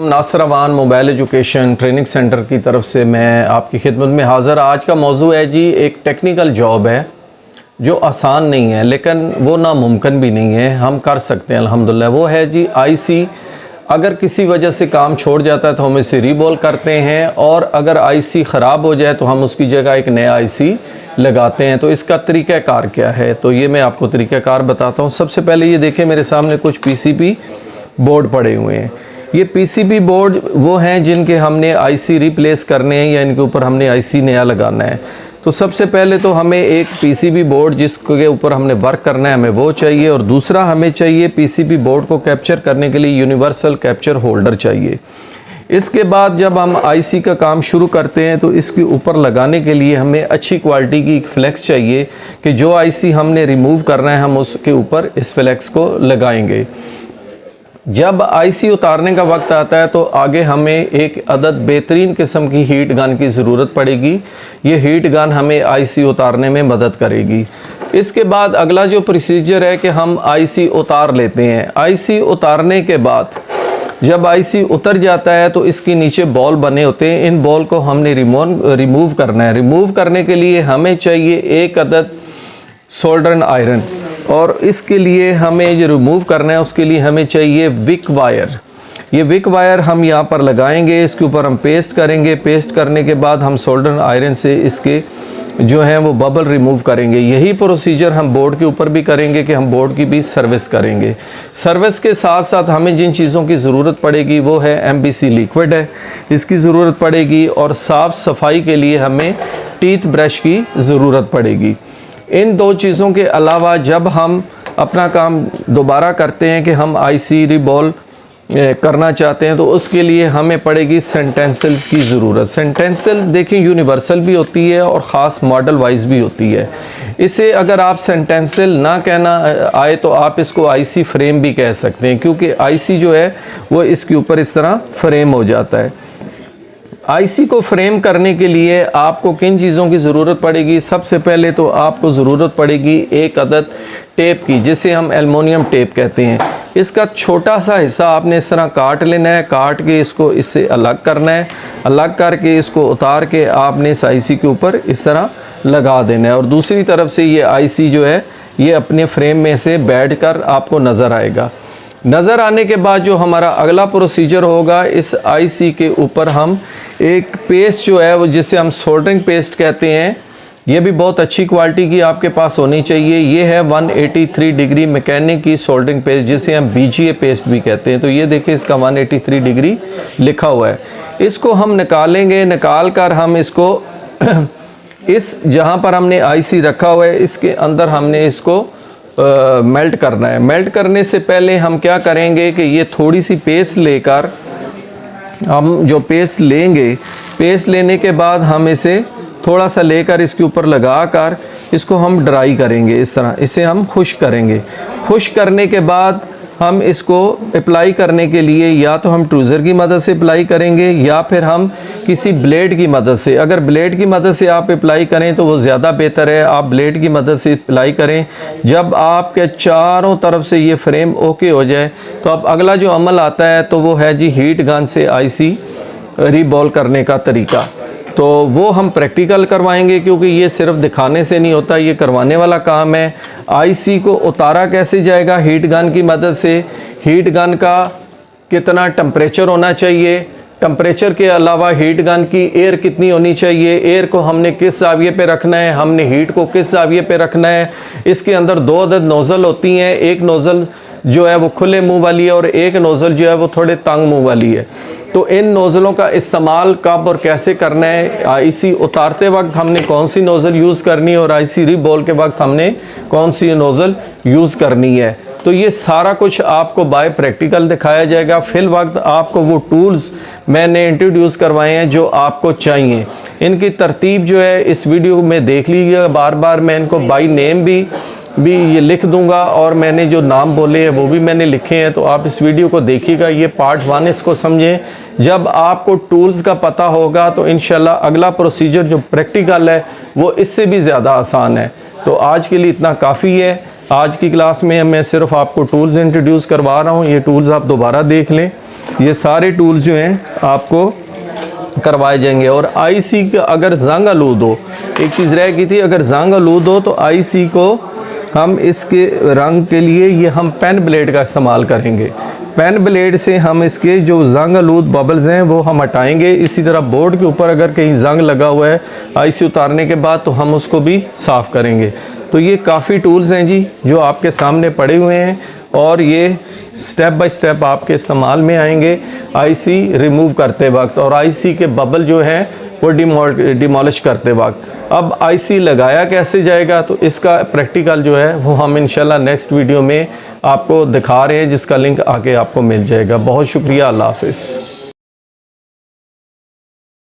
Nasir Awan mobile education training centre की तरफ से मैं आपकी खिदमत में हाज़िर। आज का मौजू है जी, एक टेक्निकल जॉब है जो आसान नहीं है लेकिन वो नामुमकिन भी नहीं है, हम कर सकते हैं अल्हम्दुलिल्लाह। वो है जी आईसी। अगर किसी वजह से काम छोड़ जाता है तो हम इसे रीबॉल करते हैं, और अगर आईसी ख़राब हो जाए तो हम उसकी जगह एक नया आईसी लगाते हैं। तो इसका तरीक़ाकार क्या है, तो ये मैं आपको तरीक़ाकार बताता हूँ। सबसे पहले ये देखें, मेरे सामने कुछ पीसीबी बोर्ड पड़े हुए हैं। ये पीसीबी बोर्ड वो हैं जिनके हमने आईसी रिप्लेस करने हैं या इनके ऊपर हमने आईसी नया लगाना है। तो सबसे पहले तो हमें एक पीसीबी बोर्ड जिसके ऊपर हमने वर्क करना है हमें वो चाहिए, और दूसरा हमें चाहिए पीसीबी बोर्ड को कैप्चर करने के लिए यूनिवर्सल कैप्चर होल्डर चाहिए। इसके बाद जब हम आईसी का काम शुरू करते हैं तो इसके ऊपर लगाने के लिए हमें अच्छी क्वालिटी की एक फ्लेक्स चाहिए कि जो आईसी हमने रिमूव करना है हम उसके ऊपर इस फ्लेक्स को लगाएंगे। जब आईसी उतारने का वक्त आता है तो आगे हमें एक अदद बेहतरीन किस्म की हीट गन की ज़रूरत पड़ेगी। ये हीट गन हमें आईसी उतारने में मदद करेगी। इसके बाद अगला जो प्रोसीजर है कि हम आईसी उतार लेते हैं। आईसी उतारने के बाद जब आईसी उतर जाता है तो इसके नीचे बॉल बने होते हैं, इन बॉल को हमने रिमूव करना है। रिमूव करने के लिए हमें चाहिए एक अदद सोल्डर आयरन, और इसके लिए हमें जो रिमूव करना है उसके लिए हमें चाहिए विक वायर। ये विक वायर हम यहाँ पर लगाएंगे, इसके ऊपर हम पेस्ट करेंगे। पेस्ट करने के बाद हम सोल्डर आयरन से इसके जो हैं वो बबल रिमूव करेंगे। यही प्रोसीजर हम बोर्ड के ऊपर भी करेंगे कि हम बोर्ड की भी सर्विस करेंगे। सर्विस के साथ साथ हमें जिन चीज़ों की ज़रूरत पड़ेगी वो है MBC लिक्विड है, इसकी ज़रूरत पड़ेगी, और साफ़ सफाई के लिए हमें टीथ ब्रश की ज़रूरत पड़ेगी। इन दो चीज़ों के अलावा जब हम अपना काम दोबारा करते हैं कि हम आईसी रिबॉल करना चाहते हैं तो उसके लिए हमें पड़ेगी सेंटेंसल्स की ज़रूरत। सेंटेंसल्स देखें यूनिवर्सल भी होती है और ख़ास मॉडल वाइज भी होती है। इसे अगर आप सेंटेंसल ना कहना आए तो आप इसको आईसी फ्रेम भी कह सकते हैं, क्योंकि आईसी जो है वो इसके ऊपर इस तरह फ्रेम हो जाता है। आईसी को फ्रेम करने के लिए आपको किन चीज़ों की ज़रूरत पड़ेगी? सबसे पहले तो आपको ज़रूरत पड़ेगी एक अदद टेप की, जिसे हम एल्युमिनियम टेप कहते हैं। इसका छोटा सा हिस्सा आपने इस तरह काट लेना है, काट के इसको इससे अलग करना है। अलग करके इसको उतार के आपने इस आईसी के ऊपर इस तरह लगा देना है, और दूसरी तरफ से ये आईसी जो है ये अपने फ्रेम में से बैठकर आपको नज़र आएगा। नज़र आने के बाद जो हमारा अगला प्रोसीजर होगा, इस आईसी के ऊपर हम एक पेस्ट जो है वो जिसे हम सोल्डरिंग पेस्ट कहते हैं, ये भी बहुत अच्छी क्वालिटी की आपके पास होनी चाहिए। ये है 183 डिग्री मैकेनिक की सोल्डरिंग पेस्ट, जिसे हम BGA पेस्ट भी कहते हैं। तो ये देखिए इसका 183 डिग्री लिखा हुआ है। इसको हम निकालेंगे, निकाल कर हम इसको इस जहाँ पर हमने आईसी रखा हुआ है इसके अंदर हमने इसको मेल्ट करना है। मेल्ट करने से पहले हम क्या करेंगे कि ये थोड़ी सी पेस्ट लेकर, हम जो पेस्ट लेंगे, पेस्ट लेने के बाद हम इसे थोड़ा सा लेकर इसके ऊपर लगाकर इसको हम ड्राई करेंगे। इस तरह इसे हम खुश्क करेंगे। खुश्क करने के बाद हम इसको अप्लाई करने के लिए या तो हम ट्रूज़र की मदद से अप्लाई करेंगे या फिर हम किसी ब्लेड की मदद से। अगर ब्लेड की मदद से आप अप्लाई करें तो वो ज़्यादा बेहतर है, आप ब्लेड की मदद से अप्लाई करें। जब आपके चारों तरफ से ये फ्रेम ओके हो जाए तो अब अगला जो अमल आता है तो वो है जी हीट गन से आईसी रीबॉल करने का तरीका। तो वो हम प्रैक्टिकल करवाएंगे, क्योंकि ये सिर्फ दिखाने से नहीं होता, ये करवाने वाला काम है। आईसी को उतारा कैसे जाएगा हीट गन की मदद से, हीट गन का कितना टेम्परेचर होना चाहिए, टेम्परेचर के अलावा हीट गन की एयर कितनी होनी चाहिए, एयर को हमने किस जाविये पे रखना है, हमने हीट को किस जाविये पे रखना है। इसके अंदर दो अदद नोज़ल होती हैं, एक नोज़ल जो है वो खुले मुंह वाली है और एक नोज़ल जो है वो थोड़े तंग मुंह वाली है। तो इन नोज़लों का इस्तेमाल कब और कैसे करना है, आईसी उतारते वक्त हमने कौन सी नोज़ल यूज़ करनी है और आईसी रिबॉल के वक्त हमने कौन सी नोज़ल यूज़ करनी है, तो ये सारा कुछ आपको बाय प्रैक्टिकल दिखाया जाएगा। फिल वक्त आपको वो टूल्स मैंने इंट्रोड्यूस करवाए हैं जो आपको चाहिए। इनकी तरतीब जो है इस वीडियो में देख लीजिएगा। बार बार मैं इनको बाय नेम भी ये लिख दूंगा, और मैंने जो नाम बोले हैं वो भी मैंने लिखे हैं। तो आप इस वीडियो को देखिएगा, ये पार्ट 1 इसको समझें। जब आपको टूल्स का पता होगा तो इंशाल्लाह अगला प्रोसीजर जो प्रैक्टिकल है वो इससे भी ज़्यादा आसान है। तो आज के लिए इतना काफ़ी है। आज की क्लास में मैं सिर्फ आपको टूल्स इंट्रोड्यूस करवा रहा हूँ, ये टूल्स आप दोबारा देख लें। ये सारे टूल्स जो हैं आपको करवाए जाएंगे। और आईसी का अगर जंग आलूद हो, एक चीज़ रह गई थी, अगर जंग आलूद हो तो आईसी को हम इसके रंग के लिए ये हम पेन ब्लेड का इस्तेमाल करेंगे। पेन ब्लेड से हम इसके जो जंग आलूद बबल्स हैं वो हम हटाएंगे। इसी तरह बोर्ड के ऊपर अगर कहीं जंग लगा हुआ है आईसी उतारने के बाद तो हम उसको भी साफ़ करेंगे। तो ये काफ़ी टूल्स हैं जी जो आपके सामने पड़े हुए हैं और ये स्टेप बाय स्टेप आपके इस्तेमाल में आएंगे आईसी रिमूव करते वक्त और आईसी के बबल जो हैं वो डिमोलिश करते वक्त। अब आईसी लगाया कैसे जाएगा तो इसका प्रैक्टिकल जो है वो हम इंशाल्लाह नेक्स्ट वीडियो में आपको दिखा रहे हैं, जिसका लिंक आगे आपको मिल जाएगा। बहुत शुक्रिया, अल्लाह हाफिज़।